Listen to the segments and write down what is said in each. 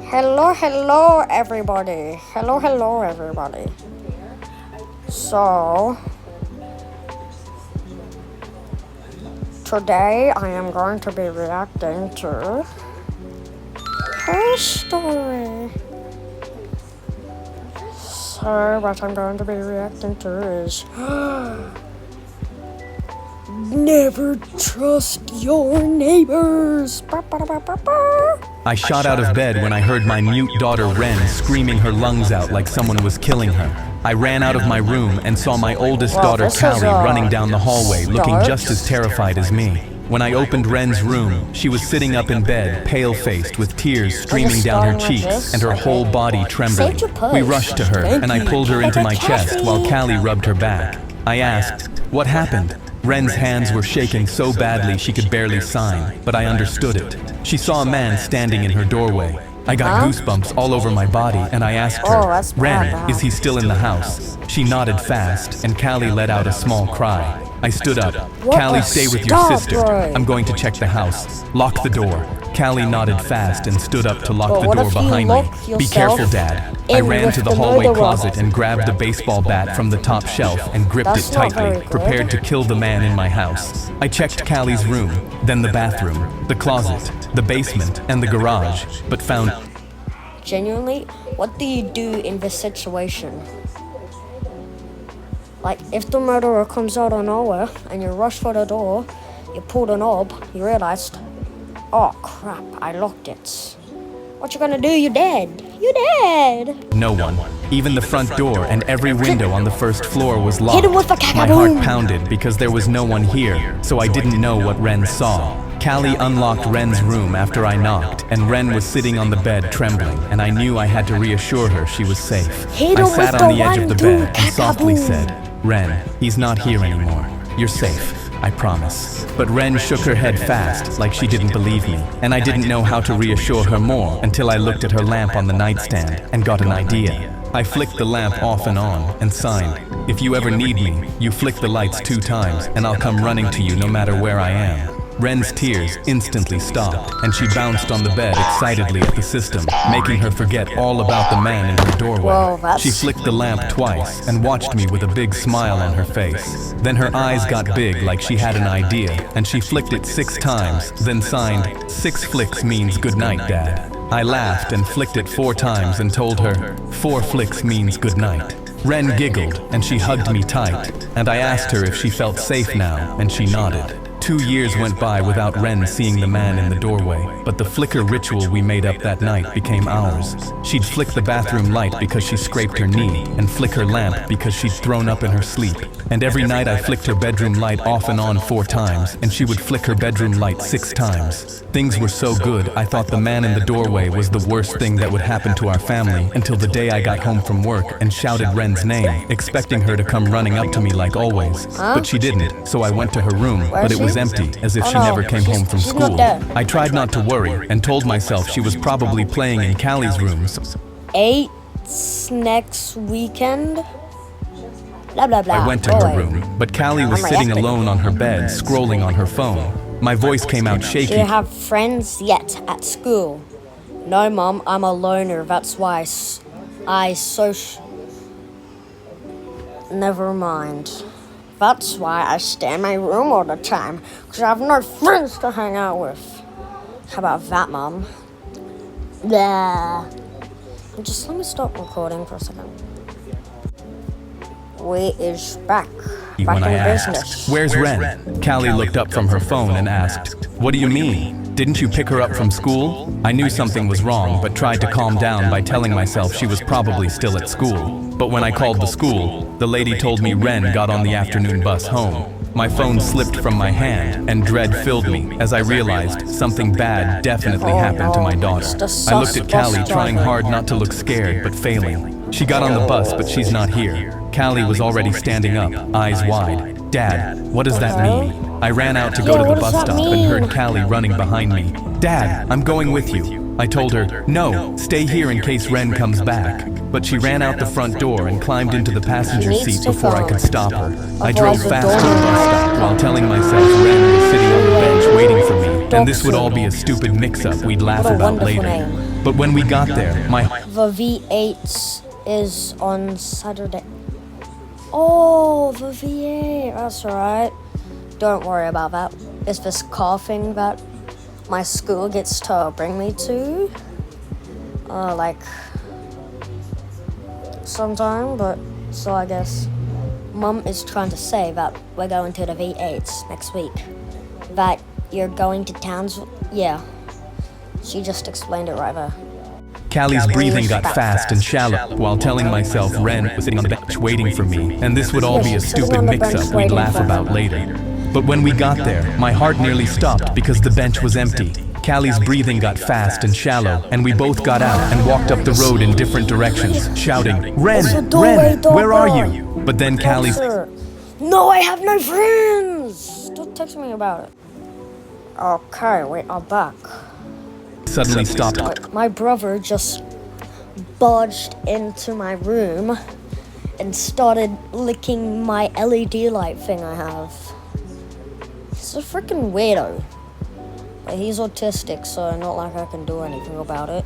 Hello, everybody. Hello, everybody. So, today I am going to be reacting to her story. So, what I'm going to be reacting to is never trust your neighbors. I shot out of bed when I heard my mute daughter Ren screaming her lungs out like someone was killing her. I ran out of my room and saw my oldest daughter Callie running down the hallway looking just as terrified as me. When I opened Ren's room, she was sitting up in bed, pale-faced, with tears streaming down her cheeks and her whole body trembling. We rushed to her, and I pulled her into my chest while Callie rubbed her back. I asked, "What happened?" Ren's hands were shaking so badly she could barely sign, but I understood it. She saw a man standing in her doorway. I got goosebumps all over my body, and I asked her, "Ren, is he still in the house?" She nodded fast, and Callie let out a small cry. I stood up. "Callie, stay with your sister. I'm going to check the house. Lock the door." Callie nodded fast and stood up to lock the door behind me. "Be careful, Dad." I ran to the hallway closet and grabbed the baseball bat from the top shelf and gripped it tightly, prepared to kill the man in my house. I checked Callie's room, then the bathroom, the closet, the basement, and the garage, but found... Genuinely, what do you do in this situation? Like, if the murderer comes out of nowhere and you rush for the door, you pull the knob, you realized, oh crap, I locked it. What you gonna do? You're dead. You're dead. No one. Even the front door and every window on the first floor was locked. Hit him with a My heart pounded because there was no one here, so I didn't know what Ren saw. Callie unlocked Ren's room after I knocked, and Ren was sitting on the bed trembling, and I knew I had to reassure her she was safe. I sat on the edge of the bed and softly said, "Ren, he's not here anymore. You're safe. I promise." But Ren shook her head fast, like she didn't believe me, and I didn't know how to reassure her more until I looked at her lamp on the nightstand and got an idea. I flicked the lamp off and on and signed, "If you ever need me, you flick the lights 2 times and I'll come running to you no matter where I am." Ren's tears instantly stopped, and she bounced on the bed excitedly at the system, making her forget all about the man in her doorway. She flicked the lamp twice and watched me with a big smile on her face. Then her eyes got big like she had an idea, and she flicked it 6 times, then signed, "6 flicks means good night, Dad." I laughed and flicked it 4 times and told her, "4 flicks means good night." Ren giggled, and she hugged me tight, and I asked her if she felt safe now, and she nodded. 2 years went by without Ren seeing the man in the doorway, but the flicker ritual we made up that night became ours. She'd flick the bathroom light because she scraped her knee, and flick her lamp because she'd thrown up in her sleep. And every night I flicked her bedroom light off and on 4 times, and she would flick her bedroom light 6 times. Things were so good, I thought the man in the doorway was the worst thing that would happen to our family until the day I got home from work and shouted Ren's name, expecting her to come running up to me like always. But she didn't, so I went to her room, but it was empty, as if she never came home from school. I tried not to worry and told myself she was probably playing in Callie's room. 8 next weekend? Blah, blah, blah. I went to her room, but Callie was sitting alone on her bed, scrolling on her phone. My voice came out shaky. Do you have friends yet at school? No, Mom, I'm a loner. That's why Never mind. That's why I stay in my room all the time, because I have no friends to hang out with. How about that, Mom? Blah. Just let me stop recording for a second. We is back. When I in asked, business. "Where's Ren?" Callie looked up from her phone and asked, "What do you mean? Didn't you pick her up from school?" I knew something was wrong, but tried to calm down by telling myself she was probably still at school. But when I called the school, the lady told me Ren got on the afternoon bus home. My phone slipped from my hand, and dread filled me as I realized something bad definitely happened to my daughter. I looked at Callie, trying hard not to look scared, but failing. She got on the bus, but she's not here. Callie was already standing up, eyes wide. "Dad, what does that mean?" I ran out to go to the bus stop and heard Callie running behind me. "Dad, I'm going with you." I told her, "No, stay here in case Ren comes back." But she ran out the front door and climbed into the passenger seat before I could stop her. I drove fast to the bus stop while telling myself Ren was sitting on the bench waiting for me, and this would all be a stupid mix-up we'd laugh about later. But when we got there, The V8 is on Saturday. Oh, the V8. That's alright. Don't worry about that. It's this car thing that my school gets to bring me to. Like, sometime, but so I guess Mum is trying to say that we're going to the V8s next week. That you're going to Townsville. Yeah. She just explained it right there. Callie's breathing got fast and shallow while telling myself Ren was sitting on the bench waiting for me, and this would all be a stupid mix-up we'd laugh about later. But when we got there, my heart nearly stopped because the bench was empty. Callie's breathing got fast and shallow, and we both got out and walked up the road in different directions, shouting, "Ren, Ren, where are you?" But then Callie's... No, I have no friends! Don't text me about it. Okay, wait, I'm back. suddenly stopped. My brother just barged into my room and started licking my LED light thing I have. He's a freaking weirdo. But he's autistic, so not like I can do anything about it.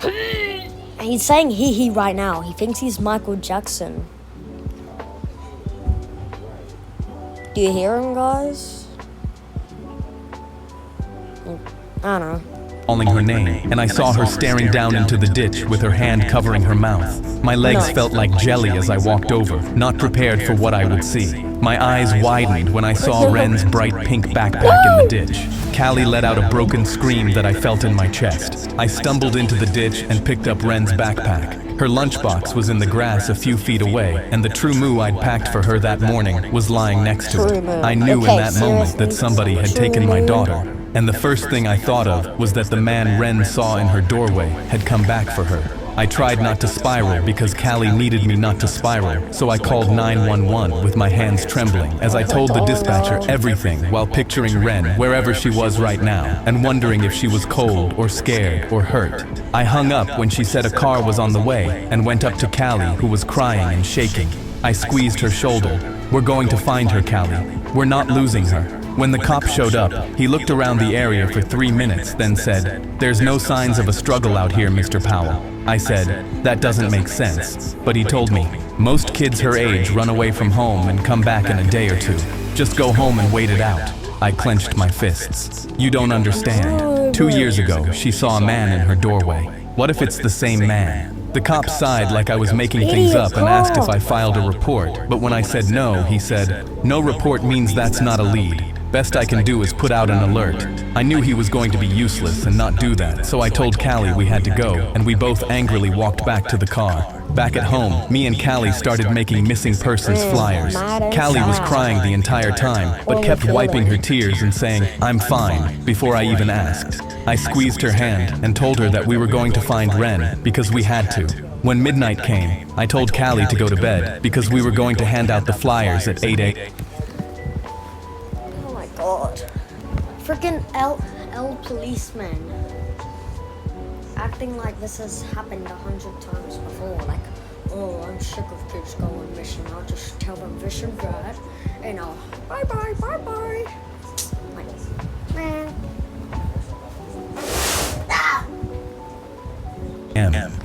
And he's saying hee right now. He thinks he's Michael Jackson. Do you hear him, guys? I don't know. Calling her name, and I saw her staring down into the ditch with her hand covering her mouth. My legs felt like jelly as I walked over, not prepared for what I would see. My eyes widened when I saw Ren's bright pink backpack in the ditch. Callie let out a broken scream that I felt in my chest. I stumbled into the ditch and picked up Ren's backpack. Her lunchbox was in the grass a few feet away, and the True Moo I'd packed for her that morning was lying next to it. I knew in that moment that somebody had taken my daughter. And the first thing I thought of was that the man Ren saw in her doorway had come back for her. I tried not to spiral because Callie needed me not to spiral, so I called 911 with my hands trembling as I told the dispatcher everything while picturing Ren wherever she was right now and wondering if she was cold or scared or hurt. I hung up when she said a car was on the way and went up to Callie, who was crying and shaking. I squeezed her shoulder. "We're going to find her, Callie. We're not losing her." When the cop showed up, he looked around the area for 3 minutes, then said, "There's no signs of a struggle out here, Mr. Powell." I said, "That doesn't make sense." But he told me, "Most kids her age run away from home and come back in a day or two. Just go home and wait it out." I clenched my fists. "You don't understand. 2 years ago, she saw a man in her doorway. What if it's the same man?" The cop sighed like I was making things up and asked if I filed a report, but when I said no, he said, "No report means that's not a lead. Best I can do is put out an alert." I knew he was going to be useless and not do that, so I told Callie we had to go, and we both angrily walked back to the car. Back at home, me and Callie started making missing persons flyers. Callie was crying the entire time, but kept wiping her tears and saying, "I'm fine," before I even asked. I squeezed her hand and told her that we were going to find Ren because we had to. When midnight came, I told Callie to go to bed because we were going to hand out the flyers at 8 a.m. Oh my god. Freaking L policeman. Acting like this has happened 100 times before. Like, oh, I'm sick of kids going missing. I'll just tell them this and that. And I'll bye-bye. Like, man.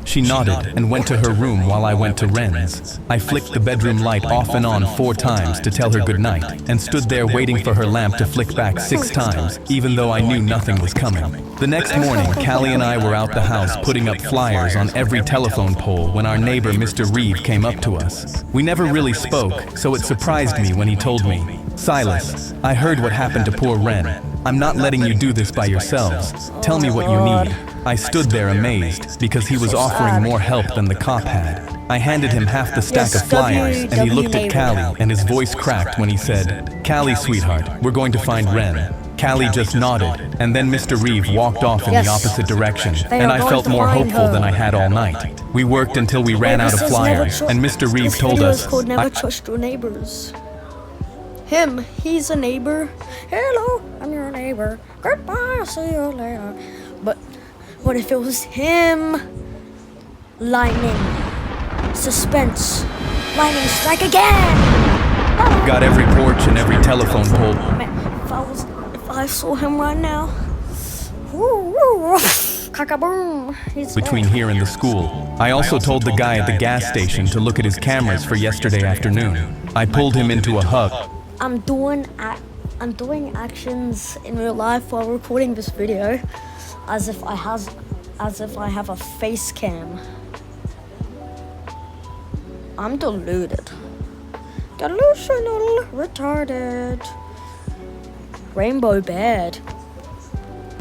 She nodded and went to her room while I went to Ren's. I flicked the bedroom light off and on 4 times to tell her goodnight and stood there waiting for her lamp to flick back 6 times, even though I knew nothing was coming. The next morning, Callie and I were out the house putting up flyers on every telephone pole when our neighbor Mr. Reeve came up to us. We never really spoke, so it surprised me when he told me, "Silas, I heard what happened to poor Ren. I'm not letting you do this by yourselves. Tell me what you need." I stood there amazed because he was offering more help than the cop had. I handed him half the stack of flyers and he looked at Callie and his voice cracked when he said, "Callie, sweetheart, we're going to find Ren." Callie just nodded, and then Mr. Reeve walked off in the opposite direction, and I felt more hopeful than I had all night. We worked until we ran out of flyers, and Mr. Reeve told us, called Never Trust Your Neighbors. Him, he's a neighbor. Hello, I'm your neighbor. Goodbye, I'll see you later. But what if it was him? Lightning. Suspense. Lightning strike again! Got every porch and every telephone pole. Man, if I saw him right now, Cock-a-boom. He's between there. here and the school. I also told the guy at the gas station to look at his cameras for yesterday afternoon. I pulled him into a hug. I'm doing actions in real life while recording this video, as if I have a face cam. I'm deluded. Delusional, retarded. Rainbow bed.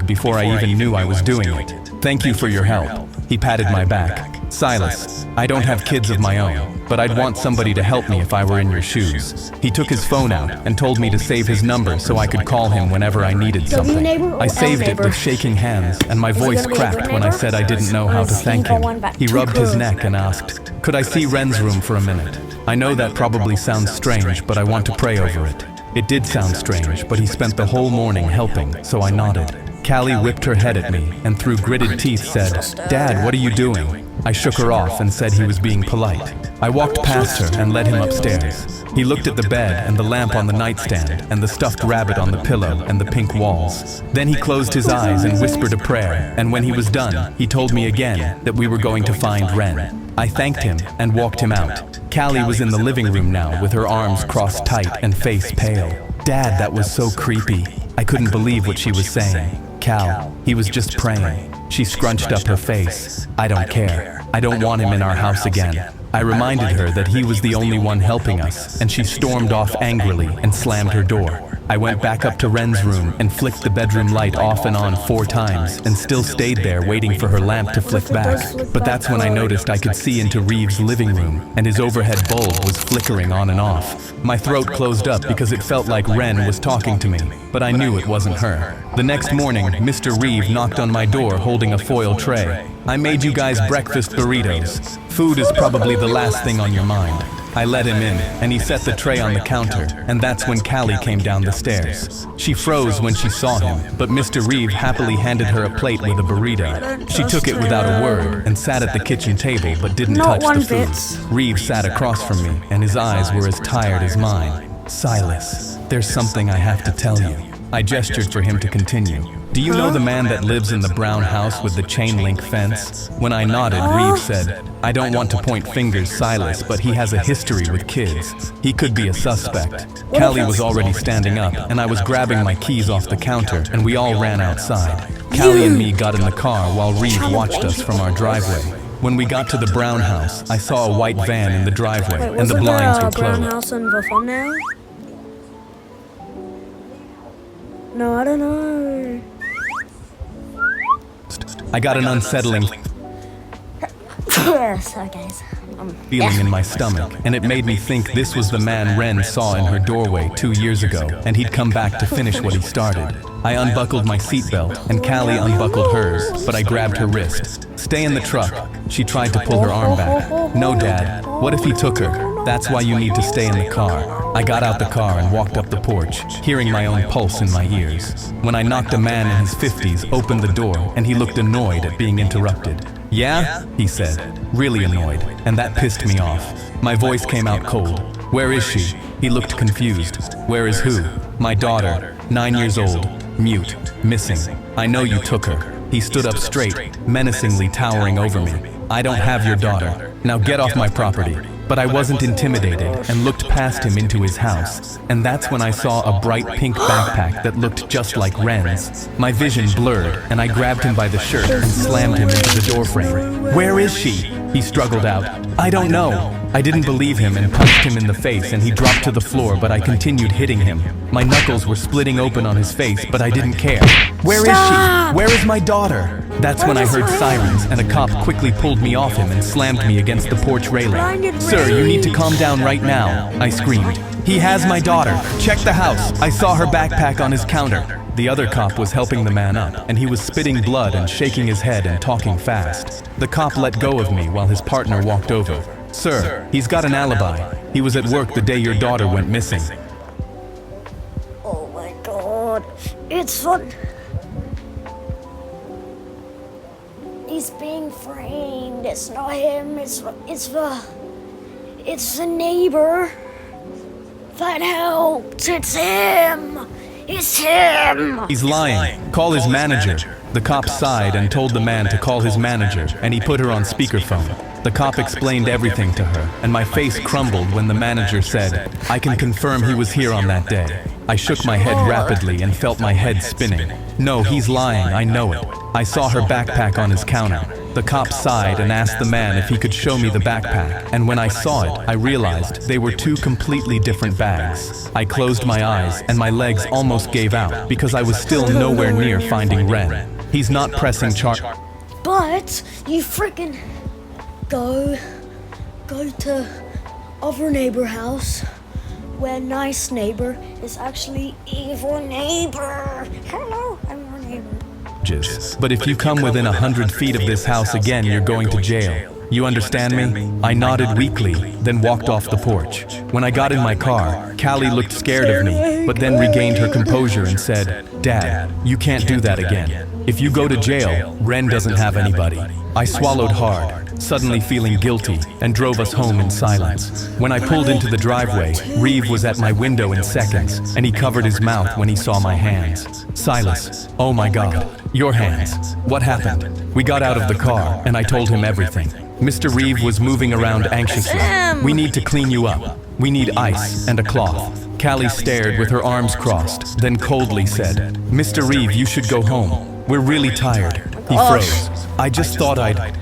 Before I even knew I was doing it. Thank you for your help. He patted my back. Silas, I don't have kids of my own, but I'd want somebody to help me if I were in your shoes. He took his phone out and told me to save his number so I could call him whenever I needed something. I saved it with shaking hands, and my voice cracked when I said I didn't know how to thank him. He rubbed his neck and asked, "Could I see Ren's room for a minute?" I know that probably sounds strange, but I want to pray over it. It did sound strange, but he spent the whole morning helping, so I nodded. Callie ripped her head at me and through gritted teeth said, "Dad, what are you doing?" I shook her off and said he was being polite. I walked past her and led him upstairs. He looked at the bed and the lamp on the nightstand and the stuffed rabbit on the pillow and the pink walls. Then he closed his eyes and whispered a prayer, and when he was done, he told me again that we were going to find Ren. I thanked him and walked him out. Callie was in the living room now with her arms crossed tight and face pale. Dad, that was so creepy. I couldn't believe what she was saying. Cal, he was just praying. She scrunched up her face. I don't care. I don't want him in our house again. I reminded her that he was the only one helping us, and she stormed off angrily and slammed her door. I went back up to Ren's room and flicked the bedroom light off and on 4 times and still stayed there waiting for her lamp to flick back. But that's when I noticed I could see into Reeves' living room, and his overhead bulb was flickering on and off. My throat closed up because it felt like Ren was talking to me, but I knew it wasn't her. The next morning, Mr. Reeve knocked on my door holding a foil tray. "I made you guys breakfast burritos. Food is probably the last thing on your mind." I let him in, and he set the tray on the counter, and that's when Callie came down the stairs. She froze when she saw him, but Mr. Reeve happily handed her a plate with a burrito. She took it without a word and sat at the kitchen table but didn't touch the food. Reeve sat across from me, and his eyes were as tired as mine. "Silas, there's something I have to tell you." I gestured for him to continue. "Do you know the man that lives in the brown house with the chain link fence?" When I nodded, Reeve said, "I don't want to point fingers, Silas, but he has a history with kids. He could be a suspect." Callie was already standing up, and I was grabbing my keys off the counter, and we all ran outside. Callie and me got in the car while Reeve watched us from our driveway. When we got to the brown house, I saw a white van in the driveway, and the blinds were brown closed. house in the thumbnail? No, I don't know. I got an unsettling Sorry, guys. feeling in my stomach, and it made me think this was the man Ren saw in her doorway 2 years ago, and he'd come back to finish what he started. I unbuckled my seatbelt, and Callie unbuckled hers, but I grabbed her wrist. "Stay in the truck." She tried to pull her arm back. "No, Dad. What if he took her? That's why you need to stay in the car." I got out the car and walked up the porch, hearing my own pulse in my ears. When I knocked, a man in his 50s opened the door, and he looked annoyed at being interrupted. "Yeah?" he said, really annoyed, and that pissed me off. My voice came out cold. "Where is she?" He looked confused. "Where is who?" "My daughter, 9 years old, mute, missing. I know you took her." He stood up straight, menacingly towering over me. "I don't have your daughter. Now get off my property." But I wasn't intimidated and looked past him into his house, and that's when I saw a bright pink backpack that looked just like Ren's. My vision blurred, and I grabbed him by the shirt and slammed him into the doorframe. "Where is she?" he struggled out. "I don't know." I didn't believe him and punched him in the face, and he dropped to the floor, but I continued hitting him. My knuckles were splitting open on his face, but I didn't care. "Where is she? Where is my daughter?" That's when I heard sirens, and a cop quickly pulled me off him and slammed me against the porch railing. "Sir, you need to calm down right now," I screamed. "He has my daughter. Check the house. I saw her backpack on his counter." The other cop was helping the man up, and he was spitting blood and shaking his head and talking fast. The cop let go of me while his partner walked over. "Sir, he's got an alibi. He was at work the day your daughter went missing." Oh my god. It's fun. He's being framed. It's not him. It's the neighbor that helped. It's him. It's him. He's lying. Call his manager. The cop sighed and told the man to call his manager, and he put her on speakerphone. The cop explained everything to her, and my face crumbled when the manager said, "I can confirm he was here on that day." I shook my head rapidly and felt my head spinning. "No, he's lying, I know it. I saw her backpack on his counter." The cop sighed and asked the man if he could show me the backpack, and when I saw it, I realized they were two completely different bags. I closed my eyes and my legs almost gave out because I was still nowhere near finding Ren. He's not pressing charge. But you freaking go to other neighbor house where nice neighbor is actually evil neighbor. Hello, I'm your neighbor. But if you come within 100 feet of this house again, you're going to jail. You understand me? I nodded weakly, then walked off the porch. When I got in my car, Callie looked scared of me, but then regained her composure and said, "Dad, you can't do that again. If you go to jail, Ren doesn't have anybody." I swallowed hard, suddenly feeling guilty, and drove us home in silence. When I pulled into the driveway, Reeve was at my window in seconds, and he covered his mouth when he saw my hands. "Silas, oh my God, your hands. What happened?" We got out of the car, and I told him everything. Mr. Reeve was moving around anxiously. "We need to clean you up. We need ice and a cloth." Callie stared with her arms crossed, then coldly said, "Mr. Reeve, you should go home. We're really tired." He froze. I just thought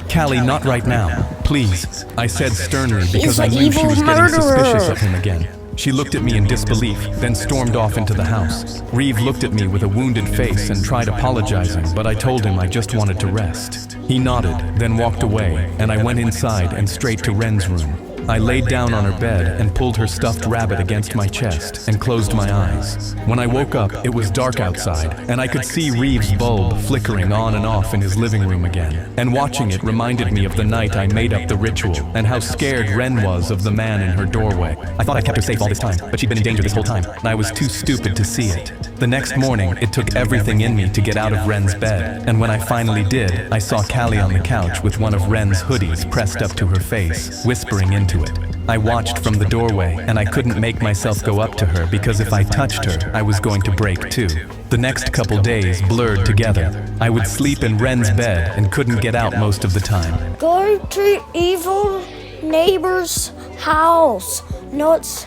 Callie, not right now. Please, I said sternly because I knew she was getting suspicious of him again. She looked at me in disbelief, then stormed off into the house. Reeve looked at me with a wounded face and tried apologizing, but I told him I just wanted to rest. He nodded, then walked away, and I went inside and straight to Ren's room. I laid down on her bed and pulled her stuffed rabbit against my chest and closed my eyes. When I woke up, it was dark outside, and I could see Reeve's bulb flickering on and off in his living room again. And watching it reminded me of the night I made up the ritual and how scared Ren was of the man in her doorway. I thought I kept her safe all this time, but she'd been in danger this whole time, and I was too stupid to see it. The next morning, it took everything in me to get out of Ren's bed, and when I finally did, I saw Callie on the couch with one of Ren's hoodies pressed up to her face, whispering into it. I watched from the doorway, and I couldn't make myself go up to her because if I touched her, I was going to break too. The next couple days blurred together. I would sleep in Ren's bed and couldn't get out most of the time. Go to evil neighbor's house. No, it's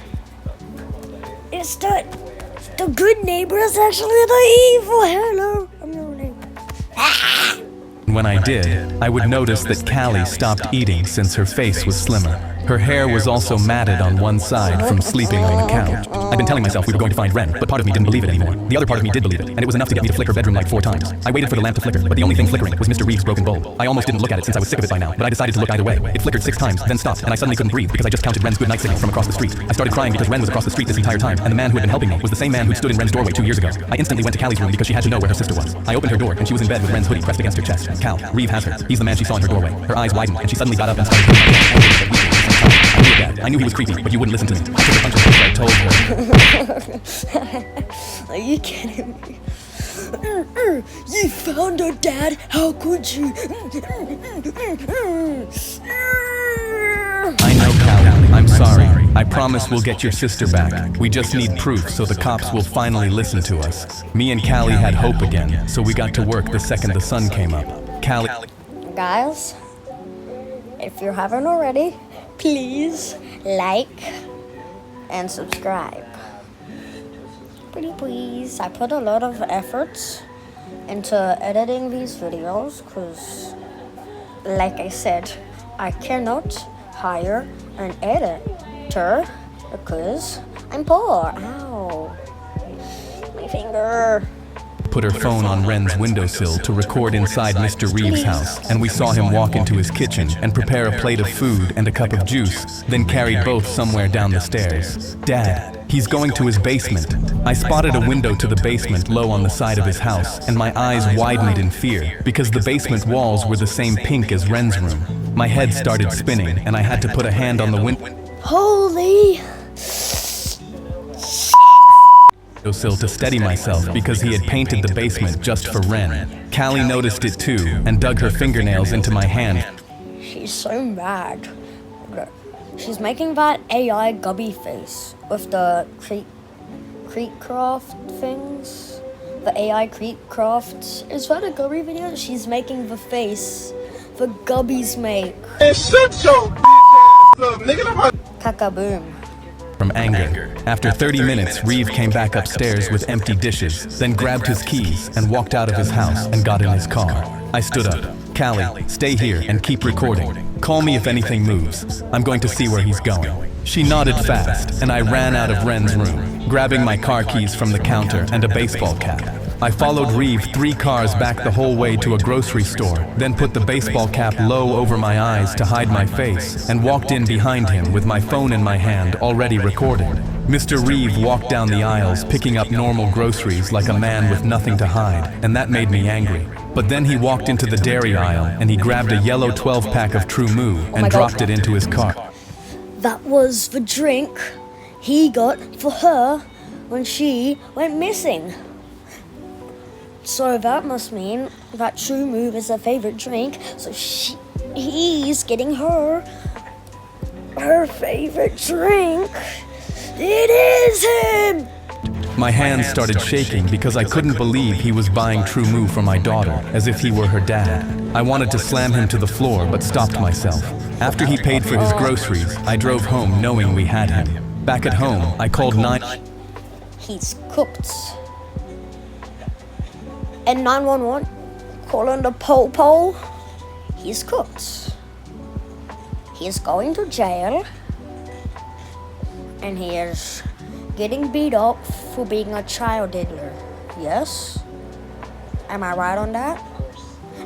the good neighbor is actually the evil. Hello, I'm your neighbor. When I did, I would notice that Callie stopped eating since her face was slimmer. Her hair was also matted on one side from sleeping on the couch. I'd been telling myself we were going to find Ren, but part of me didn't believe it anymore. The other part of me did believe it, and it was enough to get me to flick her bedroom light 4 times. I waited for the lamp to flicker, but the only thing flickering was Mr. Reeve's broken bulb. I almost didn't look at it since I was sick of it by now, but I decided to look either way. It flickered 6 times, then stopped, and I suddenly couldn't breathe because I just counted Ren's goodnight signal from across the street. I started crying because Ren was across the street this entire time, and the man who had been helping me was the same man who'd stood in Ren's doorway 2 years ago. I instantly went to Callie's room because she had to know where her sister was. I opened her door, and she was in bed with Ren's hoodie pressed against her chest. "Cal, Reeve has her. He's the man she saw in her doorway." Her eyes widened, and she suddenly got up and started crying. I knew it, Dad. I knew he was creepy, but you wouldn't listen to me. I took a bunch of things I told her. Are you kidding me? You found her, Dad. How could you? I know, Callie. I'm sorry. I promise we'll get your sister back. We just need proof so the cops will finally listen to us. Me and Callie had hope again, so we got to work the second the sun came up. Callie... Guys, if you haven't already, please like and subscribe. Pretty please. I put a lot of efforts into editing these videos because, like I said, I cannot hire an editor because I'm poor. Ow. My finger. Put her phone on Ren's windowsill to record inside Mr. Reeve's house, and we saw him walk into his kitchen and prepare a plate of food and a cup of juice, then carried both somewhere down the stairs. "Dad, he's going to his basement." I spotted a window to the basement low on the side of his house, and my eyes widened in fear because the basement walls were the same pink as Ren's room. My head started spinning, and I had to put a hand on the Holy... windowsill to steady myself because he had painted the basement just for Ren. Callie noticed it too and dug her fingernails into my hand. She's so mad. She's making that AI gubby face with the Creekcraft things. The AI Creepcraft. Is that a Gubby video? She's making the face the Gubbies make. Hey, shut your up, nigga. Kakaboom. From anger. After 30 minutes, Reeve came back upstairs with empty dishes, then grabbed his keys and walked out of his house and got in his car. I stood up. Callie, stay here and keep recording. Call me if anything moves. I'm going to see where he's going. She nodded fast, and I ran out of Ren's room, grabbing my car keys from the counter and a baseball cap. I followed Reeve 3 cars back the whole way to a grocery store, then put the baseball cap low over my eyes to hide my face, and walked in behind him with my phone in my hand, already recording. Mr. Reeve walked down the aisles, picking up normal groceries like a man with nothing to hide, and that made me angry. But then he walked into the dairy aisle, and he grabbed a yellow 12-pack of True Moo and dropped it into his cart. That was the drink he got for her when she went missing. So that must mean that True Moo is her favorite drink, so he's getting her favorite drink. It is him! My hands started shaking because I couldn't believe he was buying True Moo for my daughter, as if he were her dad. I wanted to slam him to the floor, but stopped myself. After he paid for his groceries, I drove home knowing we had him. Back at home, I called 9... He's cooked. And 911, calling the po-po. He's cooked. He's going to jail. And he is getting beat up for being a child diddler. Yes? Am I right on that?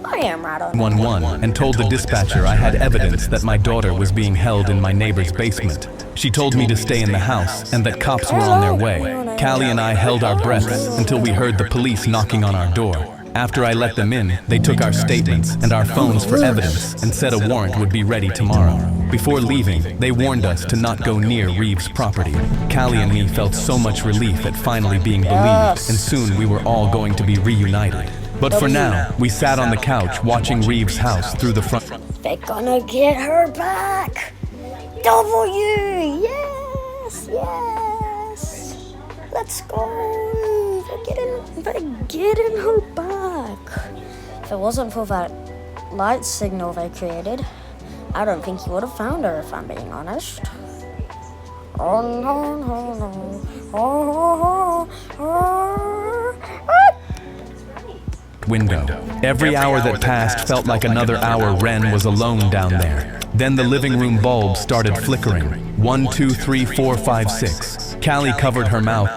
I am right on that. 911 and told the dispatcher I had evidence that my daughter was being held in my neighbor's basement. She told me to stay in the house and that cops were on their way. Callie and I held our breaths until we heard the police knocking on our door. After I let them in, they took our statements and our phones for evidence and said a warrant would be ready tomorrow. Before leaving, they warned us to not go near Reeve's property. Callie and me felt so much relief at finally being believed, and soon we were all going to be reunited. But for now, we sat on the couch watching Reeve's house through the front. They're gonna get her back! W! Yes! Yes! Let's go! They're getting her back! If it wasn't for that light signal they created, I don't think you would have found her, if I'm being honest. Oh no, no, no. Oh, oh, oh, oh. Window. Every hour that passed felt like another hour Ren was alone down there. Then the living room bulb started flickering. 1, 2, 3, 4, 5, 6. Callie covered her mouth.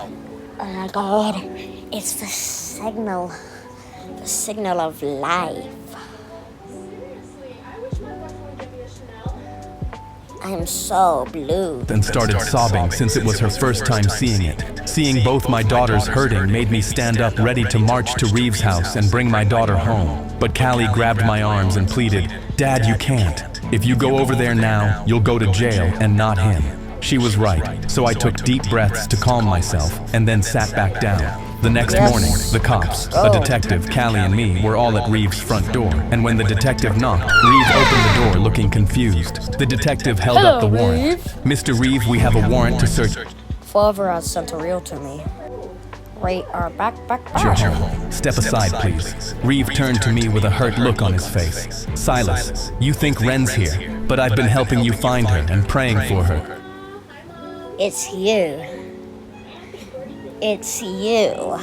Oh my god, it's the signal of life. I'm so blue. And started sobbing since it was her first time seeing it. Seeing both my daughters hurting made me stand up ready to march to Reeve's house and bring my daughter home. But Callie grabbed my arms and pleaded, "Dad, you can't. If you go over there now, you'll go to jail and not him." She was right, so I took deep breaths to calm myself and then sat back down. The next morning, the cops, a detective, Callie and me were all at Reeve's front door, and when the detective knocked, Reeve opened the door looking confused. The detective held up the warrant. "Mr. Reeve, we have a warrant to search..." Father has sent a reel to me. Right, back. Your home. Step aside, please. Reeve turned to me with a hurt look on his face. "Silas, you think Ren's here, but I've been helping you find her and praying for her." It's you. It's you.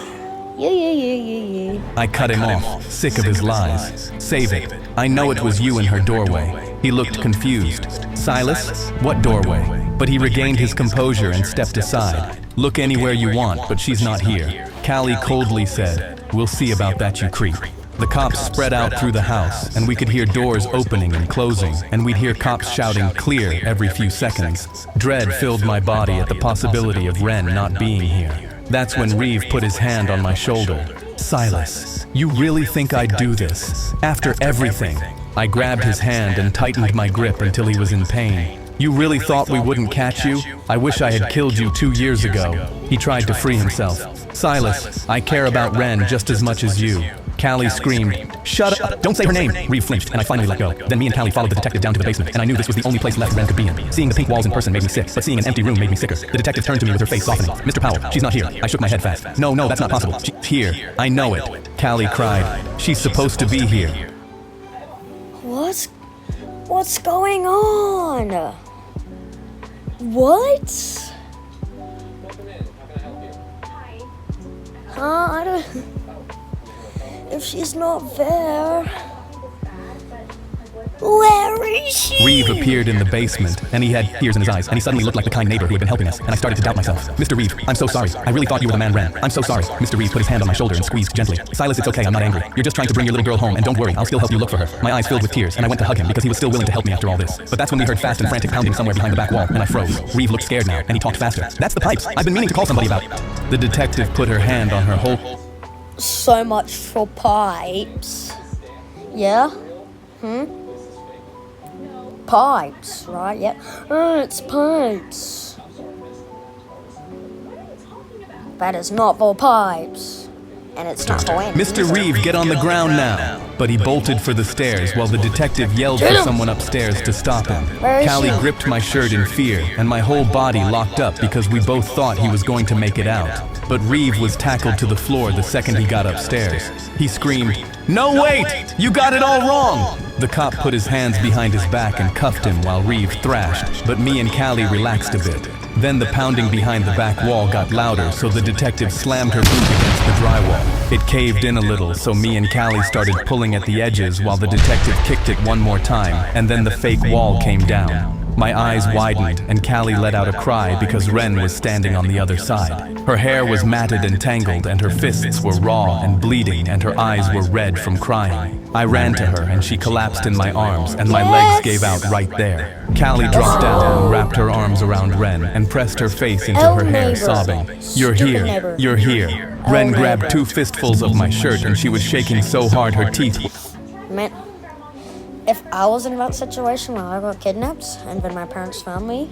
You. I cut him off, sick of his lies. "Save it. I know it was you in her doorway." He looked confused. "Silas? What doorway?" But he regained his composure and stepped aside. "Look anywhere you want, but she's not here." Callie coldly said, "We'll see about that, you creep." The cops spread out through the house, and we could hear doors opening and closing, and we'd hear cops shouting "clear" every few seconds. Dread filled my body at the possibility of Ren not being here. That's when Reeve put his hand on my shoulder. "Silas, you really think I'd do this? After everything?" I grabbed his hand and tightened my grip until he was in pain. "You really thought we wouldn't catch you? I wish I had killed you 2 years ago." He tried to free himself. "Silas, I care about Ren just as much as you. Callie screamed, "Shut up! Don't say her name!" Reeve flinched, and I finally let go. Then me and Callie followed the detective down to the basement, and I knew this was the only place left Ren could be in. Seeing the pink walls in person made me sick, but seeing an empty room made me sicker. The detective turned to me with her face softening. "Mr. Powell, she's not here." I shook my head fast. No, that's not possible. She's here. I know it." Callie cried. "She's supposed to be here." What's going on? What? Huh? I don't... If she's not there... Where is she? Reeve appeared in the basement, and he had tears in his eyes, and he suddenly looked like the kind neighbor who had been helping us, and I started to doubt myself. "Mr. Reeve, I'm so sorry. I really thought you were the man Ren. I'm so sorry." Mr. Reeve put his hand on my shoulder and squeezed gently. "Silas, it's okay, I'm not angry. You're just trying to bring your little girl home, and don't worry, I'll still help you look for her." My eyes filled with tears, and I went to hug him because he was still willing to help me after all this. But that's when we heard fast and frantic pounding somewhere behind the back wall, and I froze. Reeve looked scared now, and he talked faster. "That's the pipes. I've been meaning to call somebody about it." The detective put her hand on her whole... So much for pipes. Yeah? Pipes, right? Yeah. Oh, it's pipes. That is not for pipes. And it's not for anything. "Mr. Reeve, get on the ground now." But he bolted for the stairs while the detective yelled for someone upstairs to stop him. Where is Callie she? gripped my shirt in fear, and my whole body locked up because we both thought he was going to make it out. But Reeve was tackled to the floor the second he got upstairs. He screamed, "No, wait! You got it all wrong!" The cop put his hands behind his back and cuffed him while Reeve thrashed, but me and Callie relaxed a bit. Then the pounding behind the back wall got louder, so the detective slammed her boot against the drywall. It caved in a little, so me and Callie started pulling at the edges while the detective kicked it one more time, and then the fake wall came down. My eyes widened, and Callie let out a cry because Ren was standing on the other side. Her hair was matted and tangled, and her fists were raw and bleeding, and her eyes were red from crying. I ran to her, and she collapsed in my arms, and my legs gave out right there. Callie dropped down and wrapped her arms around Ren and pressed her face into her hair, sobbing, "You're here, you're here." Ren grabbed 2 fistfuls of my shirt, and she was shaking so hard her teeth... Man, if I was in that situation where I got kidnapped and then my parents found me,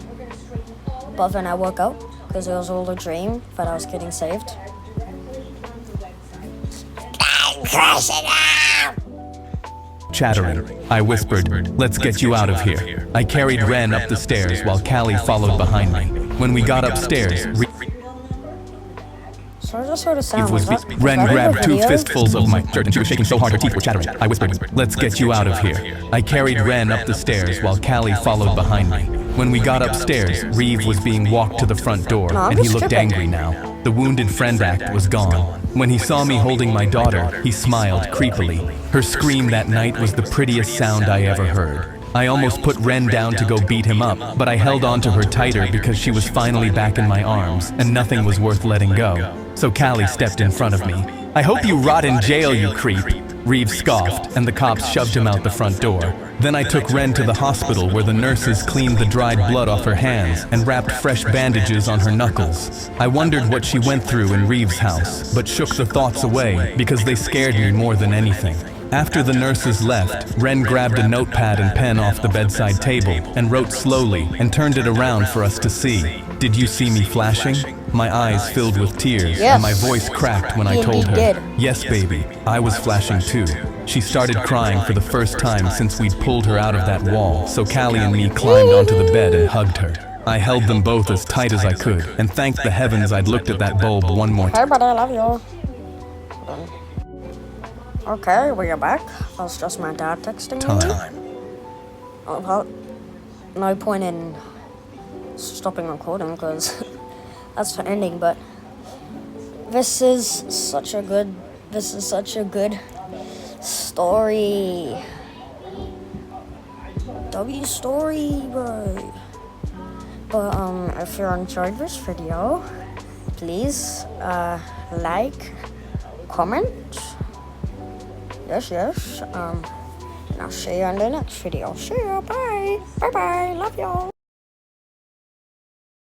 but then I woke up because it was all a dream that I was getting saved. I'm crashing out! Chattering, I whispered, "Let's get you out of here." I carried Ren up the stairs while Callie followed behind me. When we got upstairs, So I just heard a sound. Ren grabbed 2 fistfuls of my shirt and she was shaking so hard her teeth were chattering. I whispered, "Let's get you out of here." I carried Ren up the stairs while Callie followed behind me. When we got upstairs, Reeve was being walked to the front door, and he looked angry now. The wounded friend act was gone. When he saw me holding my daughter, he smiled creepily. Her scream that night was the prettiest sound I ever heard. I almost put Ren down to go beat him up, but I held on to her tighter because she was finally back in my arms, and nothing was worth letting go. So Callie stepped in front of me. "I hope you rot in jail, you creep." Reeve scoffed, and the cops shoved him out the front door. Then I took Ren to the hospital where the nurses cleaned the dried blood off her hands and wrapped fresh bandages on her knuckles. I wondered what she went through in Reeve's house, but shook the thoughts away because they scared me more than anything. After the nurses left, Ren grabbed a notepad and pen off the bedside table and wrote slowly and turned it around for us to see. "Did you see me flashing?" My eyes filled with tears and my voice cracked when I told her, "Yes, baby, I was flashing too." She started crying for the first time since we'd pulled her out of that wall, so Callie and me climbed onto the bed and hugged her. I held them both as tight as I could and thanked the heavens I'd looked at that bulb one more time. Hey, buddy, I love you. Okay, we are back. That's just my dad texting me. Oh, well, no point in stopping recording because that's the ending, but this is such a good story. W story, bro. But if you enjoyed this video, please like, comment. Yes. And I'll see you in the next video. See you. Bye. Bye. Love y'all.